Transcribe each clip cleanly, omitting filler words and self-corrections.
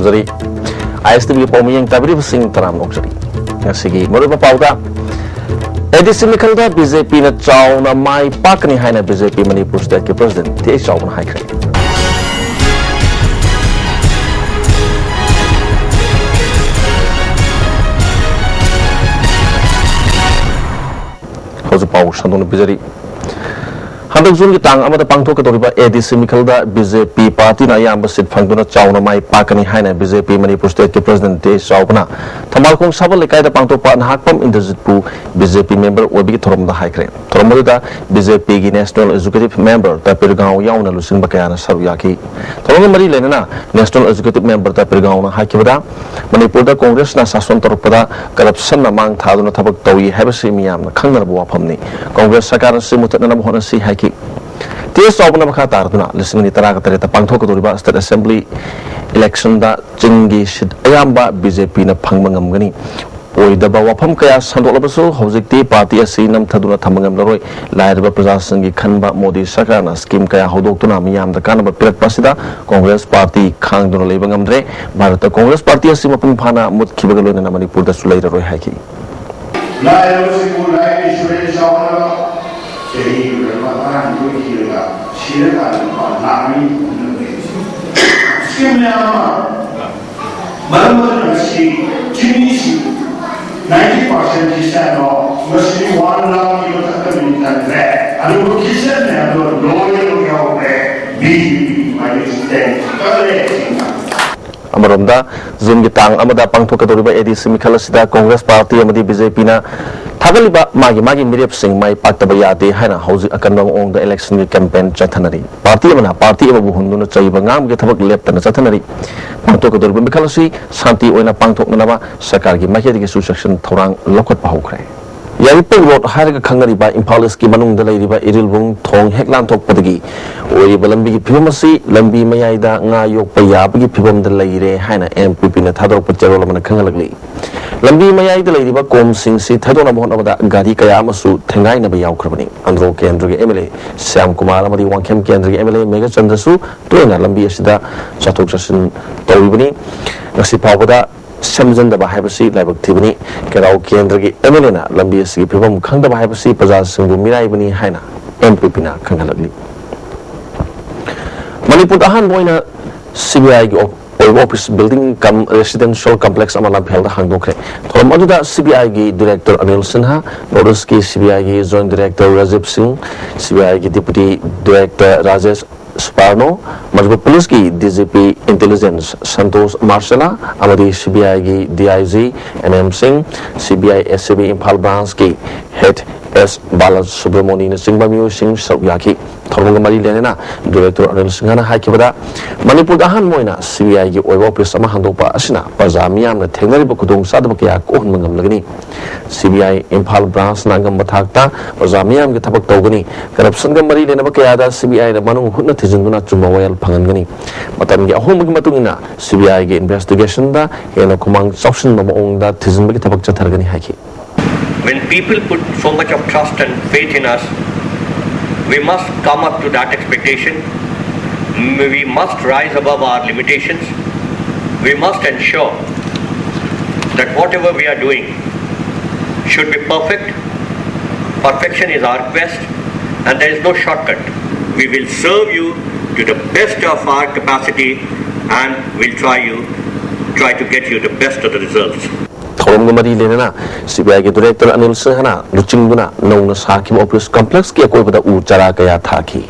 Tamzari, ISTV Poming Tabri Singh Taram Oxari. Sigi, Moriba Pauda. Edisi Mikalda BJP na Chow na Mai Pakni Haina BJP Manipur State President T. Chow na Haikre. How's Pau Shandon Bizari? Handak Zun Tang Amada Pangto Katoriba Edisi Mikalda BJP Party na Yamba Sit Fangduna Chow na Mai Pakni Haina BJP Manipur State President T. Chow na Tamalkong Sabal Lekada Pangto Pa na Hakpam in the Zitpu BJP member Wabi Torom the Haikre. Toromoda BJP National Executive Member Tapirgao Yauna Lusin Bakayana Saruyaki. Toromari Lenana National Executive Member Tapirgao Hakibada Manipur Congress na Sason Torpada Corruption among Taduna Tabak Toyi Habasimiam Kangar Wapamni Congress Sakaran Simutana Honasi Haki. Tis of Nabakatarduna, listening to Tarakata Pangtokuriba State Assembly election da Jingi Shid Ayamba BJP na Pangmangam Oi the Bawapam Kaya Sandolabaso, Hosik Party Asinam Taduna Tamangam Loroi, Lairaba Prasangi Kanba Modi Sakana, Skim Kaya Hodokuna Miam, the Kanaba Pirat Pasida, Congress Party Kang Dona Labangam Dre, Barata Congress Party Asimapun Pana, Mut Kibagalun and Manipur the Sulater Roy Haki. Amaronda, Zoom Gitang, Amada Pangto Katoriba Edisi Mikalasida, Congress Party, Amadi BJP na Tagaliba Magi Mirip Singh, my Patabayati, Hana, Housing Akandam on the election campaign Chatanari. Party Amana, Party of Hunduna Chaibangam, get about left and Chatanari. Pangto Katoriba Mikalasi, Santi Oina Pangto Nava, Sakari, Mahedi Succession, Torang, Lokot Pahokre. Yaipur Road Hariga Kangariba, Impalaski Manung the Lady by Irilbung, Tong Heklan Tok Padagi, Oi Balambi Pimasi, Lambi Mayada, Nayo Payabagi Pibum the Lady, Hana, and Pipin at Tado Pacherolam and Kangalagli. Lambi Mayai the Lady Bakom Sing Si Tadona Monavada, Gadi Kayamasu, Tangaina Bayau Krabani, Andro Kendrick Emily, Sam Kumaramadi, one Kem Kendrick Emily, Mega Chandasu, doing a Lambi Sida, Sato Jason, Toribani, Nasipavada. Samson the Bahabasi, Labak Tibani, Kerao Kendri, Emelina, Lambiasi, Pivum, Kanda Bahabasi, Pazas, Mirai Bani Hana, Empipina, Kangalagli. Maniputahan Boina, CBI office building, residential complex Amalab held a Handoke. Tomaduda CBI Director Anil Sinha, Noruski CBI Joint Director Rajib Singh, CBI Deputy Director Rajesh Sparno, Majbu Poliski, DGP Intelligence, Santos Marcela, Amadi CBI DIG, MM Singh, CBI SCB Impal Branski, Head S. Balaj Subramoni, Singbamu Singh Sawyaki, Torungamari Lenina, Director Anil Singhana Hakibada, Manipur Dahan Moina, CBI Office Samahandopa Asina, Pazamiam, the Teneriba Kudung Sadabakia, Kohmangam Lagani, CBI Impal Branch Nangam Batakta, Pazamiam Getapak Togani, Corruption Gamari Lenabakada, CBI, the Manu Hunatizuna Jumawel Pangani, Matangi Homagatuna, CBI investigation da, Henokumang Soction Mamong da Tizmbitapak Chatargani Haki. When people put so much of trust and faith in us, we must come up to that expectation. We must rise above our limitations. We must ensure that whatever we are doing should be perfect. Perfection is our quest, and there is no shortcut. We will serve you to the best of our capacity, and we'll try to get you the best of the results. Torungamari Lenina, CBI Director Anil Singhana, Luchinguna, known as Hakim Office Complex, Kiakovada Ucharakaya Taki.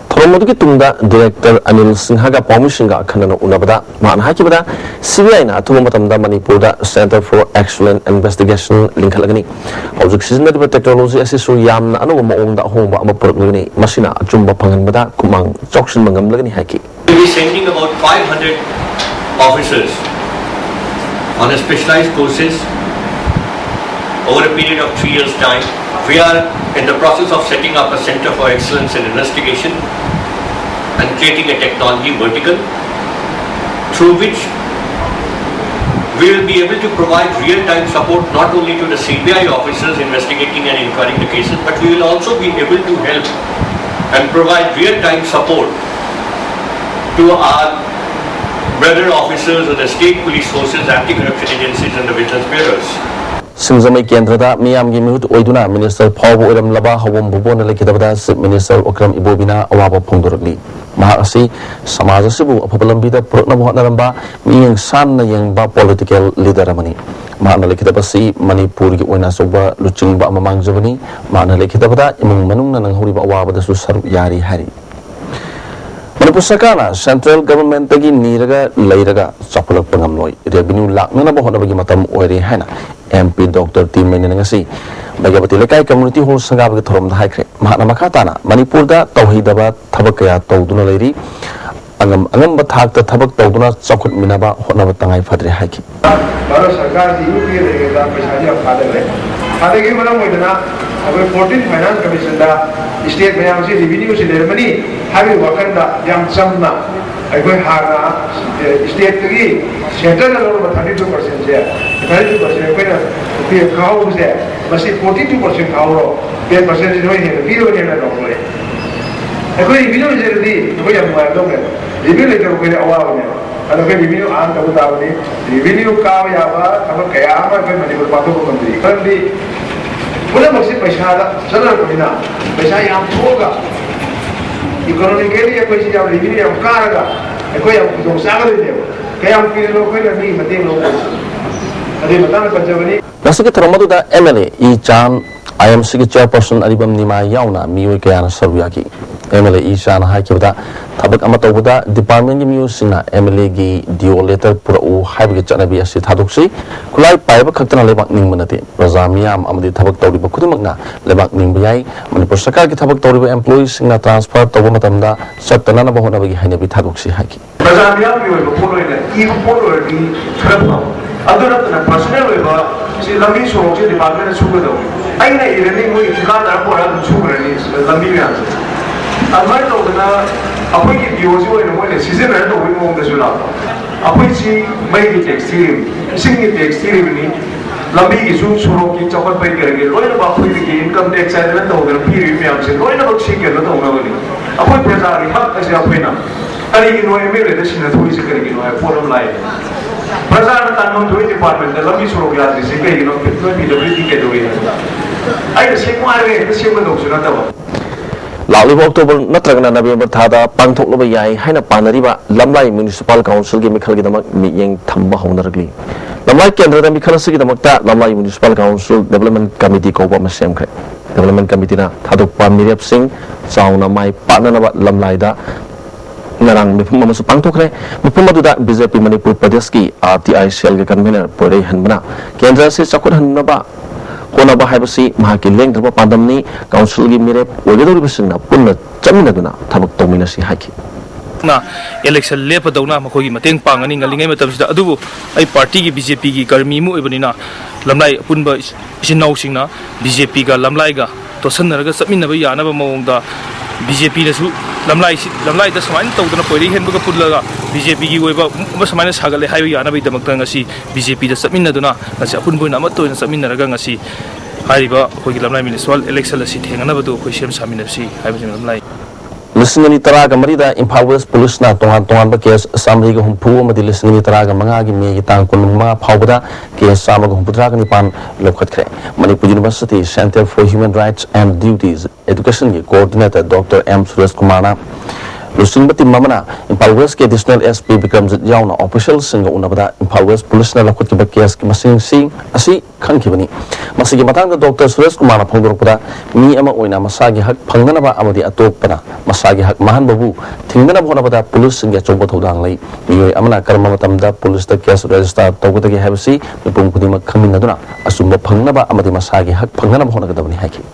Toromaki Tunda, Director Anil Singhaga Pomishinga, Kanana Unabada, Man Hakibada, CBI na Tumatamda Manipur Center for Excellent Investigation, Linkalagani. Object Season Technology Assessor Yam, Anoma the home Amapurguni, Masina, Jumba Panganbada, Kumang, Jokshin Mangam Lagani Haki. We'll be sending about 500 officers on a specialized courses over a period of 3 years' time. We are in the process of setting up a Center for Excellence in Investigation and creating a technology vertical through which we will be able to provide real-time support not only to the CBI officers investigating and inquiring the cases, but we will also be able to help and provide real-time support to our brother officers of the state police forces, anti-corruption agencies and the vigilance bureaus. Sinzamai Kendra, Miami Mut Oiduna, Minister Paul William Laba, Hawam Bubon, Lekidabada, Minister Okram Ibobina, Awaba Pondorli. Mahasi, Samaza Sibu, a Populambida, Protnamba, Ming San, Yang Ba political leader Amani. Mana Lekidabasi, Manipuri, Winasoba, Luching Ba Mamang Jovani, Mana Lekidabada, Imung Manuna, and Huriba Awaba, the Susar Yari Hari. Manipur Sakana, central government tagi niraga lairaga sapulak pangamloi revenue lak nana bahona bagi matam oiri hana MP Dr. Tim Meningasi bagabati lekai community hall sangab ke thorom dai kre mahana makatana Manipur da tauhidaba thabak ya tawduna lairi angam bathak ta thabak tawduna chakut minaba hona batangai fadre haiki baro sarkar di UP lega paisa ji khade ge mana moidana abe 14 finance commission da state mayam si revenue si lermani habi wakanda yam chamna agoi hara state gi central level 32% je 32% ko na pe khau se basi 42% khau ro 10% no ne video ne na no le agoi revenue je di ko yam wa do ne revenue le ko ne awa ne ada ke revenue an ta uta ni revenue ka ya ba ab kaya ma ko mani ko pa ko mandri kan di Pula maksud पैसा दा चला कोई ना पैसा यहाँ होगा economy के लिए कोई चीज़ आप रिव्यू या कारेगा कोई आप कुछ सागर दे दो क्या आप किसी लोग कोई नहीं मतें लोग अरे बताना पंजाबनी Nasa ke termatu da MLA I Chan IMC ke chairperson Aribam Nima Yauna mioi kaya na saruyaki MLA I Chan hai kibda tabak amato buda department ni mioi sina MLA gi dio letter pura u hai bagi chana biya si thaduk si kulai pai ba khakta na lebak ning manate razamiam amadi tabak tawri ba kudu magna lebak ning bayai Manipur Sarkar ki tabak tawri ba employees sina transfer tawu matam da satana na bahona bagi hai nabi thaduk si hai ki razamiam mioi ba polo ina I polo di kharapo aduna na personal ba si lambi so je department su ko do ai na irene mo itika da pora su ko ni lambi ya almai to na apoi ki dio jo ina mo le season na do mo de su la apoi si mai ki textile sing ki textile ni lambi ki su ro ki chapal pai kar ge loi na ba apoi ki income tax ai na to ga phi mi am se loi na ba shi ke na to na ni apoi pesa ri hak ka se apoi na ari ki no e me le de sin na thoi se kar ki no e forum lai Presiden tanam dua department dalam isu rokyat ini sehingga ini kita PWD ke dua ini. Ayo semua ada itu semua dokter nanti apa? Lalu Oktober natragna November thada pangthok loba yai haina panariba lamlai municipal council gi mikhal gi damak mi yeng thamba honargli lamlai kendra da mikhal sigi damakta lamlai municipal council development committee ko ba masem kre development committee na thadok pa mirep sing chauna mai pana na lamlai da narang mipum masu pangthok re mipum adu da BJP Manipur Pradesh ki RTI cell ge convener pore hanbana kendra se chakut hanba kona ba hai basi mahaki leng thaba pandamni council gi mirep oigedori bisingna punna chamina duna thabak tomina si haki na election lepa dawna makhogi mateng pangani ngalingai matamsida adubu ai party gi BJP gi karmi mu ibonina lamlai punba isinau singna BJP ga lamlai ga to sanaraga sapminna ba yana ba mawongda BJP na su lamlai da samain tawdana poiri hen ba pullaga BJP gi oiba ba samaina sagale hayu yana ba damakta ngasi BJP da sapminna duna ngasi apunbo na mato na sapminna raga ngasi hariba khogi lamlai municipal election la si thengana ba do khoi sem samina si haiba lamlai Listening tara ga marida Imphal West Police na tongan ba case samri ga humpu amadi listening tara ga manga gi me gi tang kun ma phawda case sama ga humpu tra ga nipan lokhat khre Manipur University Center for Human Rights and Duties Education gi coordinator Dr. M. Suresh Kumar na Lusing bati mamana Imphal West ke additional SP becomes yauna official singa unabada Imphal West Police na lokhat ki ba case ki masing sing asi khang ki bani masigi matang da Dr. Suresh Kumar na phongdor pada mi ama oina masagi hak phangna ba amadi atop pana masagi hak mahan babu thingna bhona bada police singa chobo thodang lai mi amana karma matam da police da case register tawgda gi habsi pum khudima khamina duna asumba phangna ba amadi masagi hak phangna bhona ga dabani haki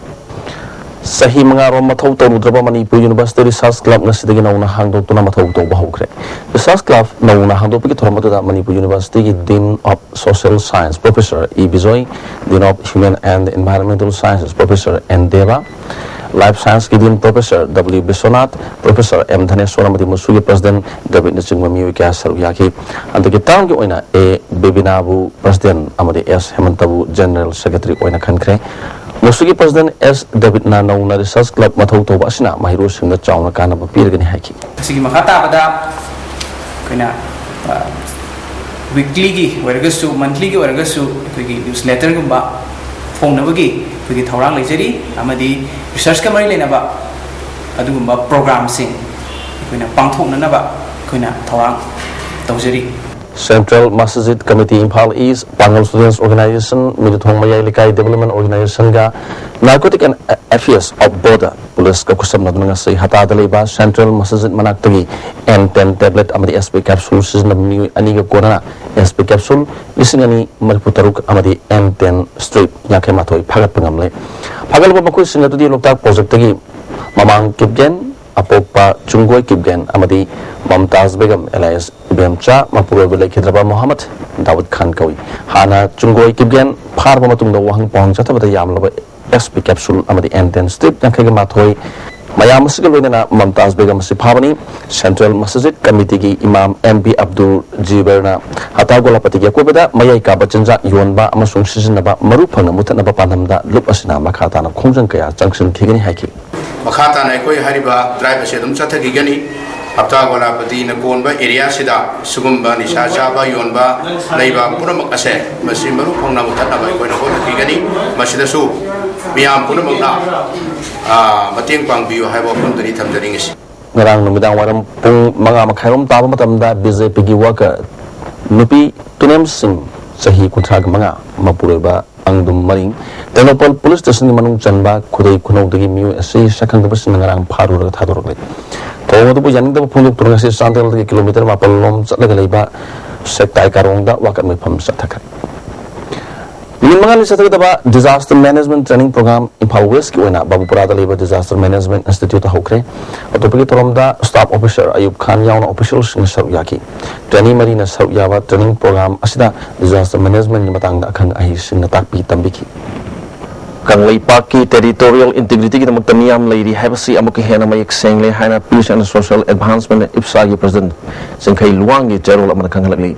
Sahi mengarom mathau tawudraba Manipur University Research Club ngasidagi nauna hangdok tuna mathau tawba hokre Research Club nauna hangdok piki thormatu da Manipur University ki Dean of Social Science Professor E. Bijoy Dean of Human and Environmental Sciences Professor N. Deva Life Science ki Dean Professor W. Biswanath Professor M. Dhaneswar amadi musugi President David Nachingwa mioi kya saruyaki antaki taung ki oina A. Bebinabu President amadi S. Hemantabu General Secretary oina khankre Musugi President S. David Nanauna Research Club mathau tawba asina mahiro singna chauna kana ba pirgani haki sigi makata pada kena weekly gi wargasu monthly gi wargasu koi newsletter gumba phone nabagi koi thorang leijari amadi research ka mari lena ba adugumba program sing koina pangthokna na ba koina thorang tawjari. Central Masjid Committee Impal East, Pangal Students Organization, Midithong Mayai Likai Development Organization ga Narcotic and Affairs of Border Police ka kusam na nga say hata daleba Central Masjid Manaktagi N10 tablet amadi SP capsule season na ani ga kona SP capsule lising ani mariputaruk amadi N10 strip yakai matoi phagat pangamle phagal ba makoi singa tudi loktak project tagi mamang kipgen Apokpa Chunggoy Kibgen Amadi Mamtaz Begum Elias Ibemcha Mapura Village Hidraba Muhammad Dawud Khan Kawi Hana Chunggoy Kibgen Parva Matung the Wahang Pong Jatabata Yamlava SP capsule Amadi N10 strip Yankega Matoi Mayam Sigalina Mamtaz Begum Sipavani Central Masjid Committee Imam MP Abdul Jiberna Hatagola Patiga Kubeda Mayaka Bachenza Yonba Amasung Sizinaba Marupana Mutanaba Panamda Lup Asina Makatana Konjan Kaya Junction Kigani Haki Makata na koi hariba drive sedum chatha gigani apta gola pati na konba area sida sugumba ni sajaba yonba leiba punamak ase masi maru khongna muthatna bai koi na ko gigani masida su miyam punamak na mateng pangbiu haibo khondari thamjaring isi ngarang numidang waram pung mga makhairom taba matamda BJP gi worker nupi tunem sing sahi kunthag mga mapureba angdum maring Tenopal Police Station ni manung chanba khudai khunau dagi miu ase sakhang da bas ngarang pharu ra thador le to bu yaning da phunduk turga se sandal dagi kilometer mapal lom chatlaga leiba sektai karong da wakat mai pham sathakha ni mangal sathaka da disaster management training program Impal West ki oina babupura da leiba disaster management institute hokre atopagi torom da staff officer Ayub Khan yauna officials ni saru yaki training marina saru yawa training program asida disaster management ni matang da akhang ahi sing takpi tambiki Kanglay Paki territorial integrity ki namak tamiyam lady habasi amuk hena mayak sengle hana peace and social advancement IPSA ki president singkai luang ki jarol amana kangalagli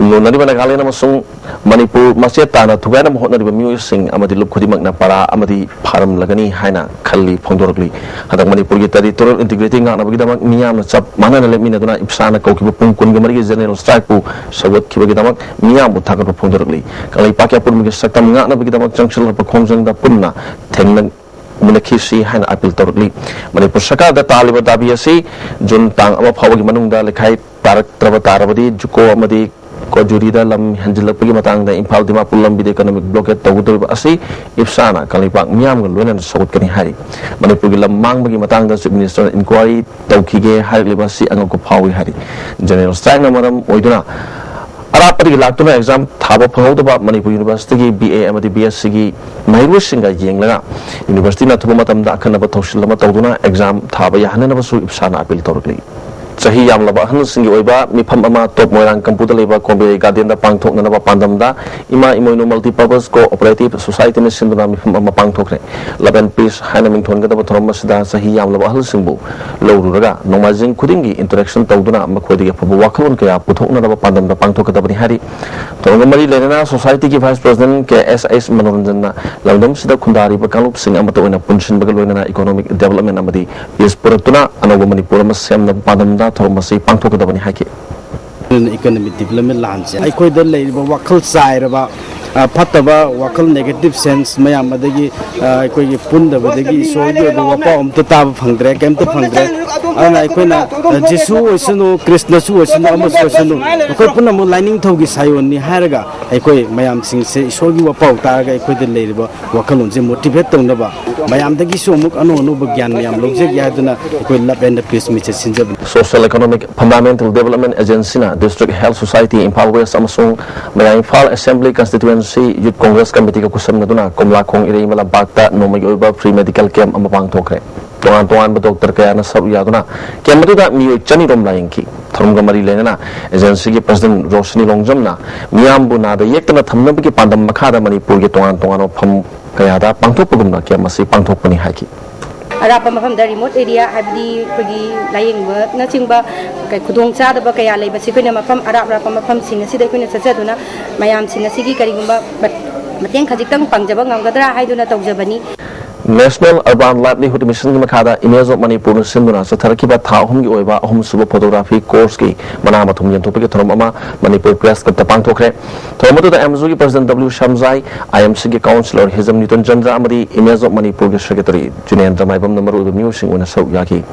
imno nari bana gale na masung Manipur masya tana thugana mohot nari bamiu sing amadi lup khodi magna para amadi pharam lagani hana khalli phongdoragli hadak Manipur ki territorial integrity nga nabagi damak niyam na chap mana na lemina duna IPSA na kauki pung kun gamari ki general strike pu sagot ki bagi damak niyam uthakan phongdoragli Kanglay Paki apur mi saktam nga nabagi damak jangshal pa khongjang da punna thengna munakisi hana apil torli Manipur saka da taliba dabi asi jun tang ama phawagi manungda lekhai tarak traba tarabadi juko amadi ko jurida lam hanjilapagi matang da Impal Dimapur lambi economic blockade tawudor asi IPSA Kanglay Pak miyam ga loina sawut kani hari Manipur gi lamang bagi matang da chief minister inquiry tawkhige hari libasi angko phawi hari general strike na maram oiduna Arapati laktuna exam thaba phangauda Manipur University ki BA amadi BSc gi mahiru singa yenglaga university na thuba matamda akhanaba thausil lama tawduna exam thaba yahana ba su IPSA na appeal torukli sahi yamlaba han singi oiba mifam ama top moirang computer leba kombe garden da pangthok na ba pandamda ima imoino multi purpose cooperative society ne sinduna mifam ama pangthokre laban peace hana mingthon ga da thorom masida sahi yamlaba hal singbu lowruraga nomajing khudingi interaction tawduna makhodi phabu wakhalon kaya puthokna da pandamda pangthok da bani hari thorong mari lenana society ki vice president ke SS manoranjan na lamdam sida khundari ba kalup sing amata oina punshin ba loina economic development amadi yes puratuna anogo Manipur ma sem na pandamda Thomas Pangtok da bani haki economic development lance ai koi da lei ba wakal sai ra ba fataba wakal negative sense mayam adagi koi gi pun da badagi so gi ba pa om ta ta phangdre kem ta phangdre ana koi na jisu osunu krishna su osunu amos osunu koi pun mo lining thogi sayon ni haraga ai koi mayam sing se so gi wa pau ta ga koi da lei ba wakal on je motivate tong da ba mayam dagi so muk anu anu ba gyan mayam logje ya duna koi lab and peace mi che sinja social economic fundamental development agency na district health society Impal West amasung Mayang Impal assembly constituency youth congress committee ka kusam na duna komla khong irei mala bakta nomagi oiba free medical camp ama pangthokre tongan ba doctor kaya na saru ya duna camp tu da mi chani rom la yengki thorum ga mari lena agency ki president Roshni Longjam na miyam bu na da yektana thamna bi ki pandam makha da Manipur ki tongan pham kaya da pangthok pugum na camp masi pangthok pani haki Arapa mafam da remote area habdi pagi laying ba na chingba kai khudong cha da ba kaya lei ba si koina mafam arap mafam sing si da koina chacha duna mayam sing si gi karigumba mateng khajik tang pangjaba ngamgadra haiduna tawjabani National Urban Livelihood Mission की मखादा image of Manipur सिंधुना चथरकिबा था अहुम की ओइबा अहुम सुब photography course की मना मथुम यंथोपे के थरम अमा Manipur press club तपांग थोखरे थरमतो द एमजू की प्रेसिडेंट डब्ल्यू शमजाई आईएमसी के काउंसिलर हिजम न्यूटन चंद्र अमदी इमेज ऑफ मणिपुर के सेक्रेटरी जुनेंद्र माइबम नंबर उब न्यूज सिंह उना सौ याकी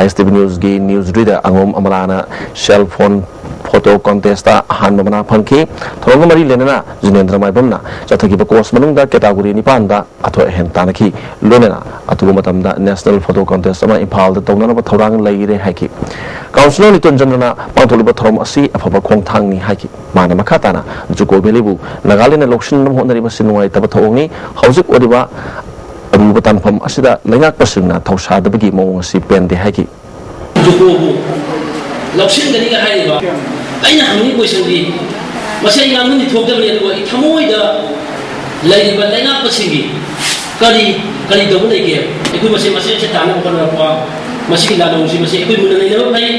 ISTV न्यूज की न्यूज रीडर अंगोम अमलाना सेल फोन फोटो कॉन्टेस्ट हान मना फंकी थरंग मरी लेना जुनेंद्र माइबमना चथकी कोर्स मनुंग कैटेगरी निपान अथो हेन तानकी लोनेना अतुब मतमदा नेशनल फोटो कॉन्टेस्ट इम्फाल तौनब थौरांग लेरे हाइकी काउंसिलर नितन चंद्रना पांथोलिब थरम असी अफब खोंथांगनी हाइकी माना मखा ताना जुको भेलीबु नागालैंड लोकशन होनरिब सिनुवाई तब थौंगनी हौजिक ओदिबा अरुब तानफम असिदा लेंगाक पसिंगना थौसादबगी मौंग असि पेंदे हाइकी जुकोबु लक्षण गनी का हाइबा अैना हमनी क्वेश्चन दी मसे यामनि थोकदबनि अदुवा थमोइदा लैरिबा लेंगाक पसिंगी करी करी दबु लेगे एकुइ मसे मसे से ताना कोनरपा मसे की लादोंसी मसे एकुइ मुन लेनेबा भाई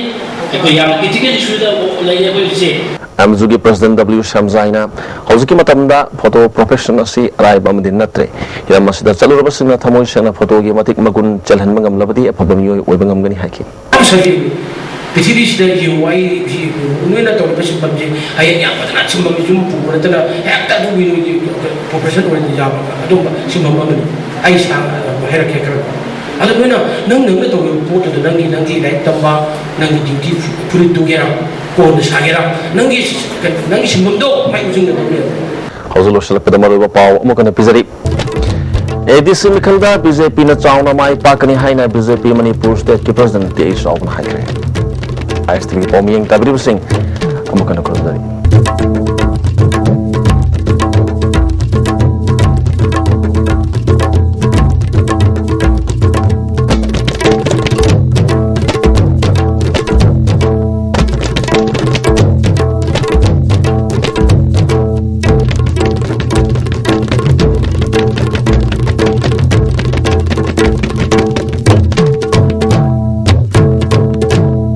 एकुइ याम क्रिटिकल इशू दा लेने कोइ से एमजू की प्रेसिडेंट डब्ल्यू शमजाइना हौजिकी मतमदा फोटो प्रोफेशन असी अराइब अमदि नत्रे हिरम असिदा चलुरबसिंगना थमोइ सेंगना फोटो की मतिक मगुन चलहन मंगमलबदि अफब मियोय ओइब ngam हाइकी पृथ्वी से युवाई उन्हें तो बस बंजे है या पता नहीं सिंबम जुम पूरा तना एकता दो भी प्रोफेशन और जाब अदो सिंबम मन आई सा है रखे कर अदो में ना नंग तो पोट तो नंगी लाइक तंबा नंगी ड्यूटी पूरी तो गेरा कोन सागेरा नंगी सिंबम दो माइ उजिंग दो हौजलो सलक दमरो पाव अमुकन पिजरी एडीसी मिखलदा बीजेपी न चाउना माई पाकनी हाइना बीजेपी मणिपुर स्टेट की प्रेसिडेंट तेज ऑफ हाइरे ISTV की पौमियंग तबरीब सिंह अमुकन खुरदरी